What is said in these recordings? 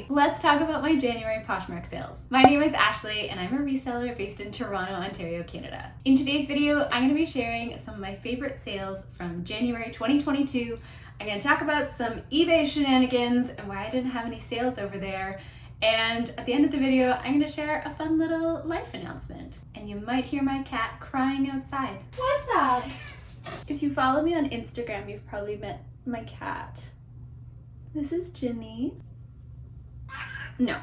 Hi, let's talk about my January Poshmark sales. My name is Ashley and I'm a reseller based in Toronto, Ontario, Canada. In today's video, I'm going to be sharing some of my favorite sales from January 2022. I'm going to talk about some eBay shenanigans and why I didn't have any sales over there. And at the end of the video, I'm going to share a fun little life announcement. And you might hear my cat crying outside. What's that? If you follow me on Instagram, you've probably met my cat. This is Ginny. No,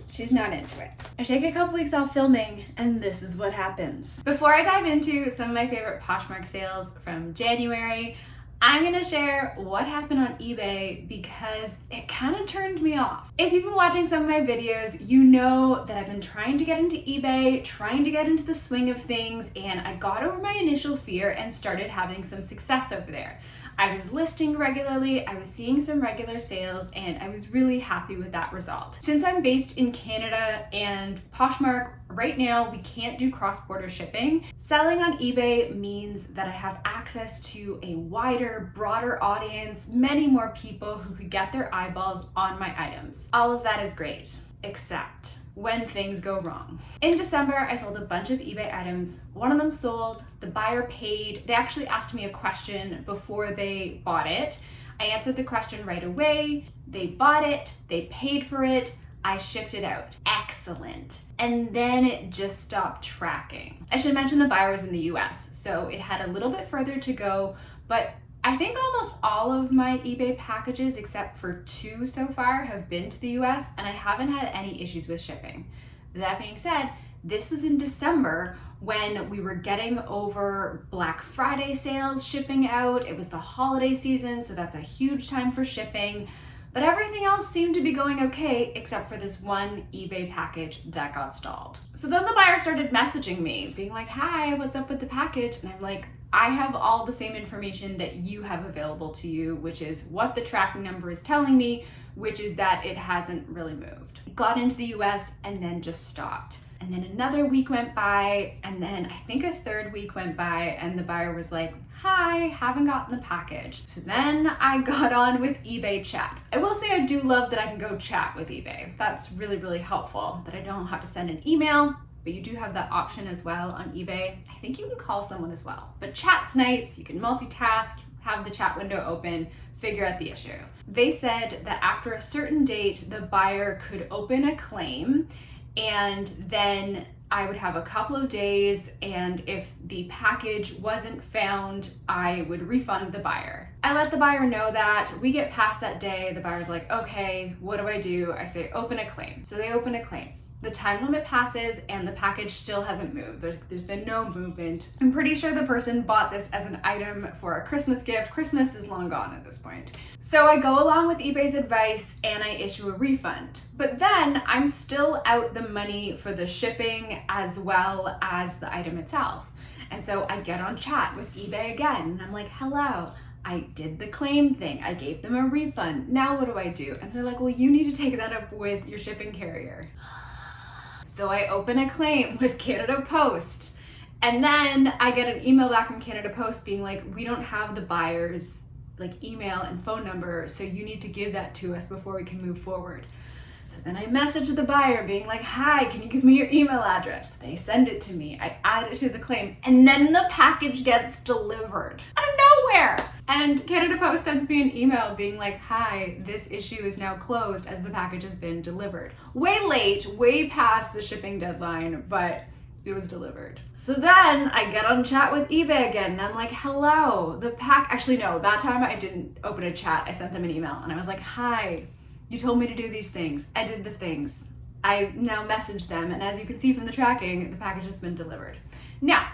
she's not into it. I take a couple weeks off filming and this is what happens. Before I dive into some of my favorite Poshmark sales from January, I'm gonna share what happened on eBay because it kind of turned me off. If you've been watching some of my videos, you know that I've been trying to get into eBay, trying to get into the swing of things, and I got over my initial fear and started having some success over there. I was listing regularly, I was seeing some regular sales, and I was really happy with that result. Since I'm based in Canada and Poshmark, right now we can't do cross-border shipping, selling on eBay means that I have access to a wider, broader audience, many more people who could get their eyeballs on my items. All of that is great, except when things go wrong. In December, I sold a bunch of eBay items. One of them sold, the buyer paid. They actually asked me a question before they bought it. I answered the question right away. They bought it, they paid for it, I shipped it out. Excellent. And then it just stopped tracking. I should mention the buyer was in the US, so it had a little bit further to go, but I think almost all of my eBay packages, except for 2 so far, have been to the US, and I haven't had any issues with shipping. That being said, this was in December when we were getting over Black Friday sales shipping out. It was the holiday season, so that's a huge time for shipping. But everything else seemed to be going okay, except for this one eBay package that got stalled. So then the buyer started messaging me, being like, hi, what's up with the package? And I'm like, I have all the same information that you have available to you, which is what the tracking number is telling me, which is that it hasn't really moved. It got into the US and then just stopped. And then another week went by, and then I think a third week went by, and the buyer was like, hi, haven't gotten the package. So then I got on with eBay chat. I will say I do love that I can go chat with eBay. That's really, really helpful, that I don't have to send an email, but you do have that option as well on eBay. I think you can call someone as well. But chat's nice, you can multitask, have the chat window open, figure out the issue. They said that after a certain date, the buyer could open a claim, and then I would have a couple of days, and if the package wasn't found, I would refund the buyer. I let the buyer know that. We get past that day, the buyer's like, okay, what do? I say, open a claim. So they open a claim. The time limit passes and the package still hasn't moved. There's been no movement. I'm pretty sure the person bought this as an item for a Christmas gift. Christmas is long gone at this point. So I go along with eBay's advice and I issue a refund. But then I'm still out the money for the shipping as well as the item itself. And so I get on chat with eBay again and I'm like, hello, I did the claim thing. I gave them a refund. Now what do I do? And they're like, well, you need to take that up with your shipping carrier. So I open a claim with Canada Post, and then I get an email back from Canada Post being like, we don't have the buyer's email and phone number, so you need to give that to us before we can move forward. So then I message the buyer being like, hi, can you give me your email address? They send it to me, I add it to the claim, and then the package gets delivered out of nowhere. And Canada Post sends me an email being like, hi, this issue is now closed as the package has been delivered. Way late, way past the shipping deadline, but it was delivered. So then I get on chat with eBay again and I'm like, hello, actually no, that time I didn't open a chat, I sent them an email and I was like, hi, you told me to do these things. I did the things. I now messaged them, and as you can see from the tracking, the package has been delivered. Now,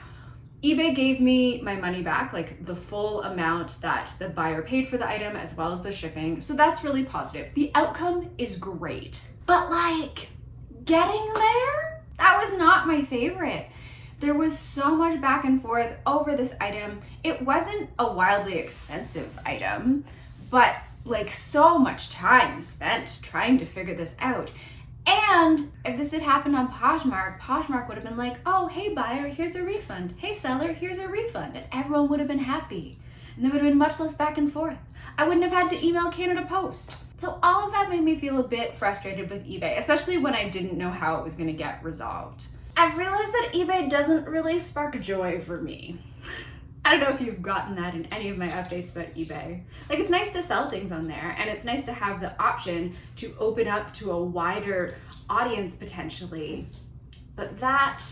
eBay gave me my money back, the full amount that the buyer paid for the item as well as the shipping. So that's really positive. The outcome is great. But getting there, that was not my favorite. There was so much back and forth over this item. It wasn't a wildly expensive item, but so much time spent trying to figure this out. And if this had happened on Poshmark would have been like, oh, hey buyer, here's a refund. Hey seller, here's a refund. And everyone would have been happy. And there would have been much less back and forth. I wouldn't have had to email Canada Post. So all of that made me feel a bit frustrated with eBay, especially when I didn't know how it was going to get resolved. I've realized that eBay doesn't really spark joy for me. I don't know if you've gotten that in any of my updates about eBay. Like, it's nice to sell things on there, and it's nice to have the option to open up to a wider audience potentially, but that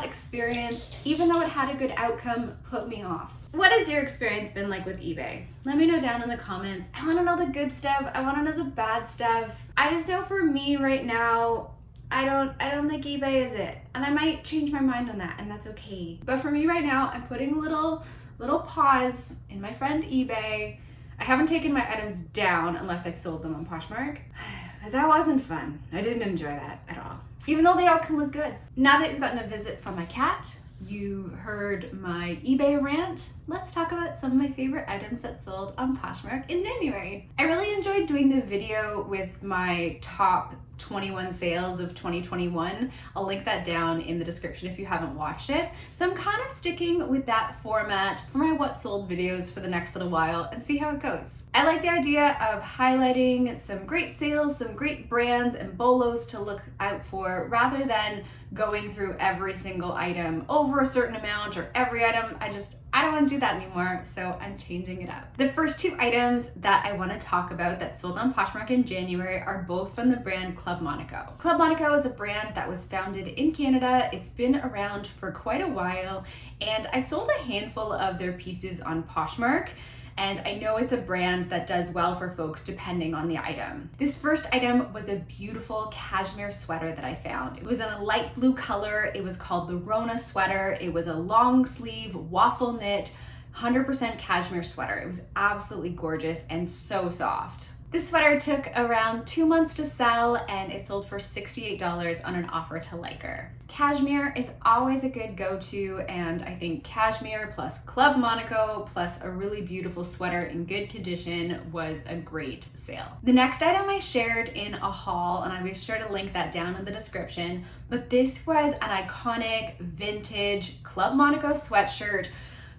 experience, even though it had a good outcome, put me off. What has your experience been like with eBay? Let me know down in the comments. I want to know the good stuff. I want to know the bad stuff. I just know for me right now, I don't think eBay is it. And I might change my mind on that, and that's okay. But for me right now, I'm putting a little pause in my friend eBay. I haven't taken my items down unless I've sold them on Poshmark. But that wasn't fun. I didn't enjoy that at all, even though the outcome was good. Now that you've gotten a visit from my cat, you heard my eBay rant, let's talk about some of my favorite items that sold on Poshmark in January. I really enjoyed doing the video with my top 21 sales of 2021. I'll link that down in the description if you haven't watched it. So I'm kind of sticking with that format for my what sold videos for the next little while and see how it goes. I like the idea of highlighting some great sales, some great brands and BOLOs to look out for, rather than going through every single item over a certain amount or every item. I don't want to do that anymore, so I'm changing it up. The first two items that I want to talk about that sold on Poshmark in January are both from the brand Club Monaco. Club Monaco is a brand that was founded in Canada. It's been around for quite a while, and I've sold a handful of their pieces on Poshmark. And I know it's a brand that does well for folks depending on the item. This first item was a beautiful cashmere sweater that I found. It was in a light blue color. It was called the Rona sweater. It was a long sleeve, waffle knit, 100% cashmere sweater. It was absolutely gorgeous and so soft. This sweater took around 2 months to sell, and it sold for $68 on an offer to Liker. Cashmere is always a good go-to, and I think cashmere plus Club Monaco plus a really beautiful sweater in good condition was a great sale. The next item I shared in a haul, and I will be sure to link that down in the description, but this was an iconic vintage Club Monaco sweatshirt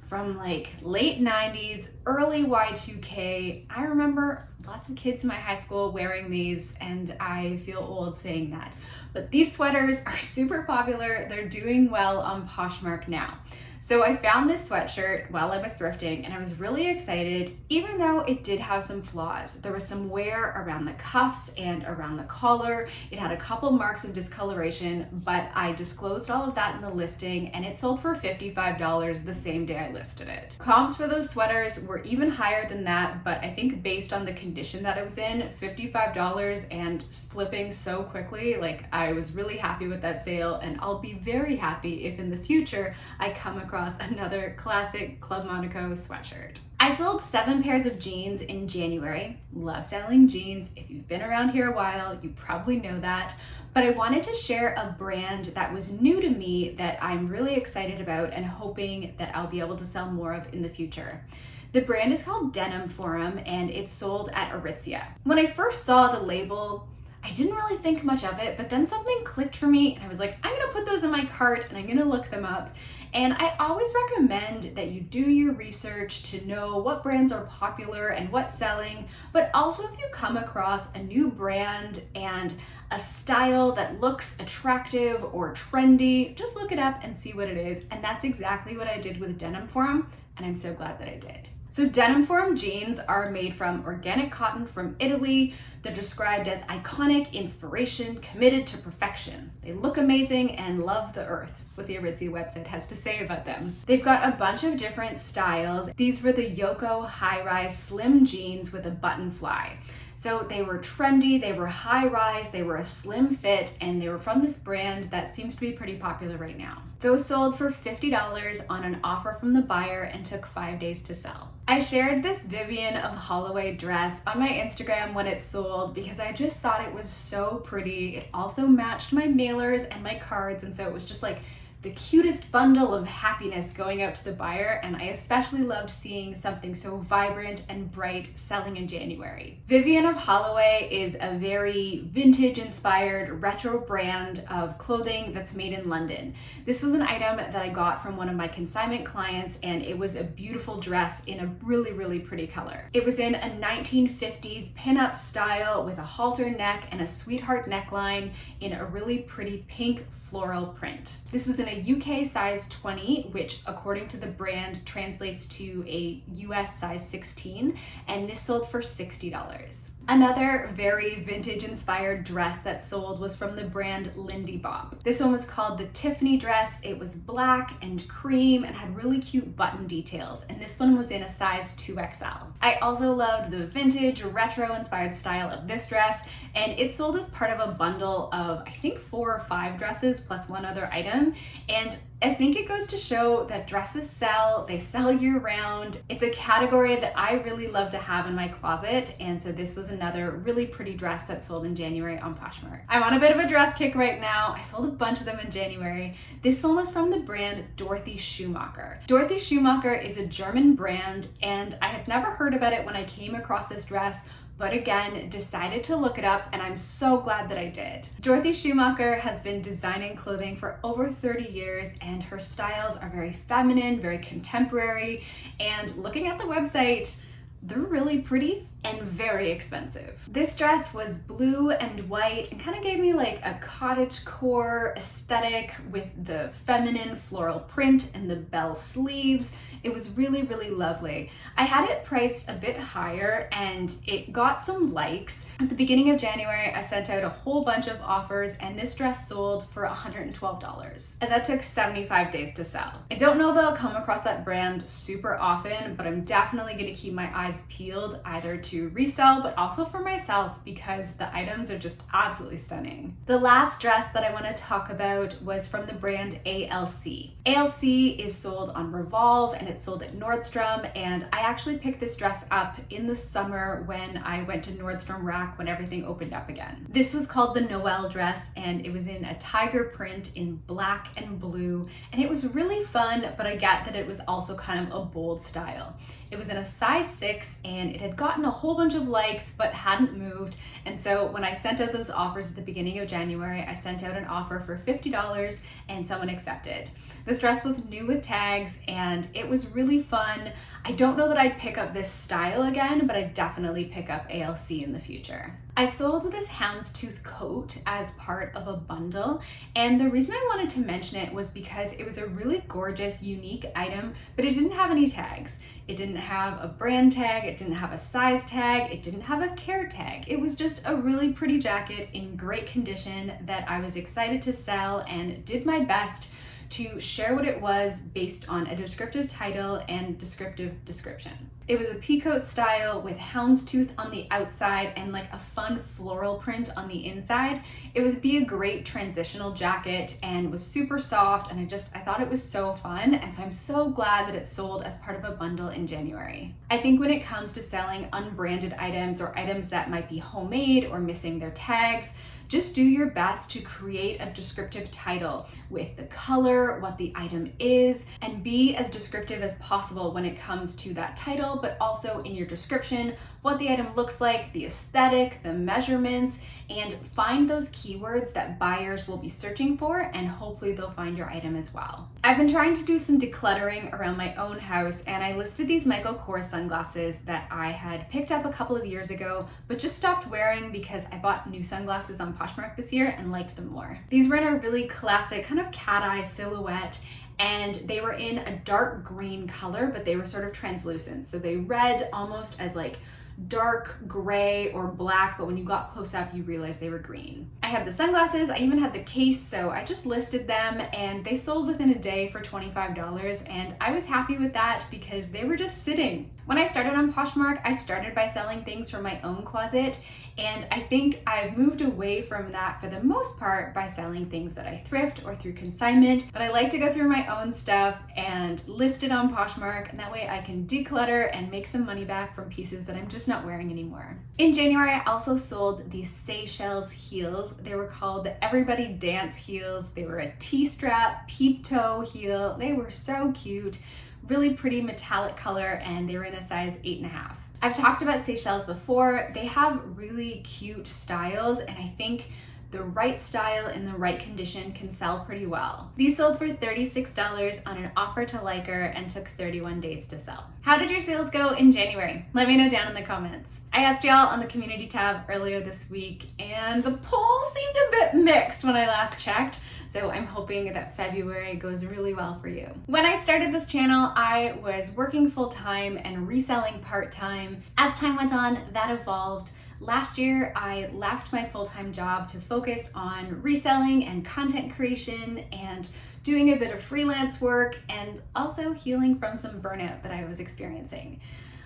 from like late 90s, early Y2K. I remember lots of kids in my high school wearing these, and I feel old saying that. But these sweaters are super popular. They're doing well on Poshmark now. So I found this sweatshirt while I was thrifting, and I was really excited, even though it did have some flaws. There was some wear around the cuffs and around the collar. It had a couple marks of discoloration, but I disclosed all of that in the listing, and it sold for $55 the same day I listed it. Comps for those sweaters were even higher than that, but I think based on the condition that it was in, $55 and flipping so quickly, like, I was really happy with that sale, and I'll be very happy if in the future I come across another classic Club Monaco sweatshirt. I sold 7 pairs of jeans in January. Love selling jeans. If you've been around here a while, you probably know that. But I wanted to share a brand that was new to me that I'm really excited about and hoping that I'll be able to sell more of in the future. The brand is called Denim Forum, and it's sold at Aritzia. When I first saw the label, I didn't really think much of it, but then something clicked for me, and I was like, I'm gonna put those in my cart and I'm gonna look them up. And I always recommend that you do your research to know what brands are popular and what's selling, but also if you come across a new brand and a style that looks attractive or trendy, just look it up and see what it is. And that's exactly what I did with Denim Forum, and I'm so glad that I did. So Denim Forum jeans are made from organic cotton from Italy. They're described as iconic, inspiration, committed to perfection. They look amazing and love the earth, what the Aritzia website has to say about them. They've got a bunch of different styles. These were the Yoko high-rise slim jeans with a button fly. So they were trendy, they were high-rise, they were a slim fit, and they were from this brand that seems to be pretty popular right now. Those sold for $50 on an offer from the buyer and took 5 days to sell. I shared this Vivienne of Holloway dress on my Instagram when it sold because I just thought it was so pretty. It also matched my mailers and my cards, and so it was just like the cutest bundle of happiness going out to the buyer, and I especially loved seeing something so vibrant and bright selling in January. Vivian of Holloway is a very vintage-inspired retro brand of clothing that's made in London. This was an item that I got from one of my consignment clients, and it was a beautiful dress in a really, really pretty color. It was in a 1950s pin-up style with a halter neck and a sweetheart neckline in a really pretty pink floral print. This was in a UK size 20, which according to the brand translates to a US size 16, and this sold for $60. Another very vintage inspired dress that sold was from the brand Lindy Bop. This one was called the Tiffany dress. It was black and cream and had really cute button details, and this one was in a size 2XL. I also loved the vintage retro inspired style of this dress, and it sold as part of a bundle of I think 4 or 5 dresses plus one other item, and I think it goes to show that dresses sell, they sell year round. It's a category that I really love to have in my closet, and so this was another really pretty dress that sold in January on Poshmark. I'm on a bit of a dress kick right now. I sold a bunch of them in January. This one was from the brand Dorothy Schumacher. Dorothy Schumacher is a German brand, and I had never heard about it when I came across this dress, but again, decided to look it up, and I'm so glad that I did. Dorothy Schumacher has been designing clothing for over 30 years, and her styles are very feminine, very contemporary, and looking at the website, they're really pretty and very expensive. This dress was blue and white and kind of gave me like a cottagecore aesthetic with the feminine floral print and the bell sleeves. It was really, really lovely. I had it priced a bit higher and it got some likes. At the beginning of January, I sent out a whole bunch of offers, and this dress sold for $112. And that took 75 days to sell. I don't know that I'll come across that brand super often, but I'm definitely gonna keep my eyes peeled either to resell, but also for myself, because the items are just absolutely stunning. The last dress that I want to talk about was from the brand ALC. ALC is sold on Revolve and it's sold at Nordstrom, and I actually picked this dress up in the summer when I went to Nordstrom Rack when everything opened up again. This was called the Noel dress, and it was in a tiger print in black and blue, and it was really fun, but I get that it was also kind of a bold style. It was in a size 6, and it had gotten a whole bunch of likes but hadn't moved, and so when I sent out those offers at the beginning of January, I sent out an offer for $50 and someone accepted. This dress was new with tags, and it was really fun. I don't know that I'd pick up this style again, but I'd definitely pick up ALC in the future. I sold this houndstooth coat as part of a bundle, and the reason I wanted to mention it was because it was a really gorgeous, unique item, but it didn't have any tags. It didn't have a brand tag, it didn't have a size tag, it didn't have a care tag. It was just a really pretty jacket in great condition that I was excited to sell, and did my best to share what it was based on a descriptive title and descriptive description. It was a peacoat style with houndstooth on the outside and like a fun floral print on the inside. It would be a great transitional jacket and was super soft, and I thought it was so fun, and so I'm so glad that it sold as part of a bundle in January. I think when it comes to selling unbranded items or items that might be homemade or missing their tags, just do your best to create a descriptive title with the color, what the item is, and be as descriptive as possible when it comes to that title, but also in your description, what the item looks like, the aesthetic, the measurements, and find those keywords that buyers will be searching for, and hopefully they'll find your item as well. I've been trying to do some decluttering around my own house, and I listed these Michael Kors sunglasses that I had picked up a couple of years ago, but just stopped wearing because I bought new sunglasses on Poshmark this year and liked them more. These were in a really classic kind of cat eye silhouette, and they were in a dark green color, but they were sort of translucent. So they read almost as like dark gray or black, but when you got close up, you realized they were green. I had the sunglasses, I even had the case, so I just listed them, and they sold within a day for $25, and I was happy with that because they were just sitting. When I started on Poshmark, I started by selling things from my own closet, and I think I've moved away from that for the most part by selling things that I thrift or through consignment, but I like to go through my own stuff and list it on Poshmark, and that way I can declutter and make some money back from pieces that I'm just just not wearing anymore. In January, I also sold these Seychelles heels. They were called the Everybody Dance heels. They were a T-strap, peep toe heel. They were so cute, really pretty metallic color, and they were in a size 8.5. I've talked about Seychelles before. They have really cute styles, and I think the right style in the right condition can sell pretty well. These sold for $36 on an offer to Liker and took 31 days to sell. How did your sales go in January? Let me know down in the comments. I asked y'all on the community tab earlier this week, and the poll seemed a bit mixed when I last checked. So I'm hoping that February goes really well for you. When I started this channel, I was working full-time and reselling part-time. As time went on, that evolved. Last year, I left my full-time job to focus on reselling and content creation and doing a bit of freelance work and also healing from some burnout that I was experiencing.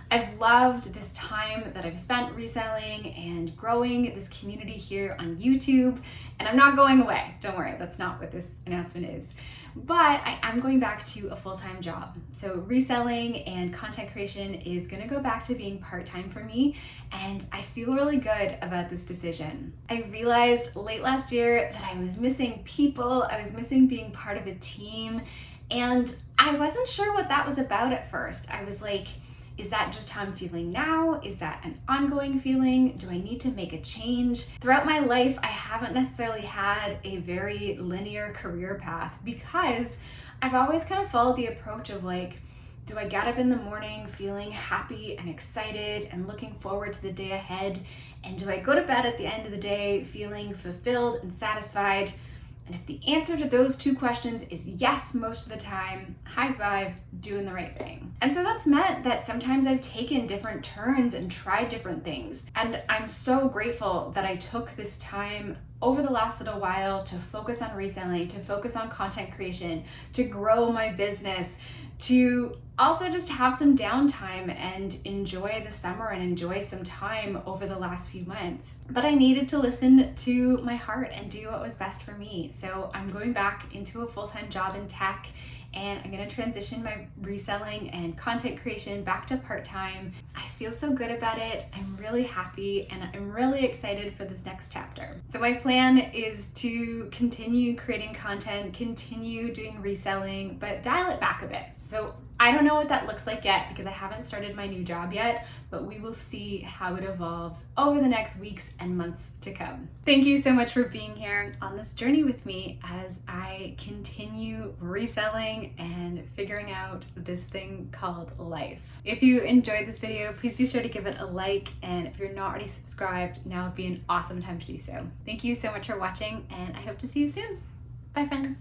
I've loved this time that I've spent reselling and growing this community here on YouTube, and I'm not going away. Don't worry, that's not what this announcement is. But I am going back to a full-time job. So reselling and content creation is gonna go back to being part-time for me, and I feel really good about this decision. I realized late last year that I was missing people, I was missing being part of a team, and I wasn't sure what that was about at first. I was like, is that just how I'm feeling now? Is that an ongoing feeling? Do I need to make a change? Throughout my life, I haven't necessarily had a very linear career path because I've always kind of followed the approach of like, do I get up in the morning feeling happy and excited and looking forward to the day ahead? And do I go to bed at the end of the day feeling fulfilled and satisfied? And if the answer to those two questions is yes most of the time, high five, doing the right thing. And so that's meant that sometimes I've taken different turns and tried different things. And I'm so grateful that I took this time over the last little while to focus on reselling, to focus on content creation, to grow my business, to also just have some downtime and enjoy the summer and enjoy some time over the last few months. But I needed to listen to my heart and do what was best for me. So I'm going back into a full-time job in tech, and I'm gonna transition my reselling and content creation back to part-time. I feel so good about it. I'm really happy, and I'm really excited for this next chapter. So my plan is to continue creating content, continue doing reselling, but dial it back a bit. So I don't know what that looks like yet because I haven't started my new job yet, but we will see how it evolves over the next weeks and months to come. Thank you so much for being here on this journey with me as I continue reselling and figuring out this thing called life. If you enjoyed this video, please be sure to give it a like, and if you're not already subscribed, now would be an awesome time to do so. Thank you so much for watching, and I hope to see you soon. Bye, friends.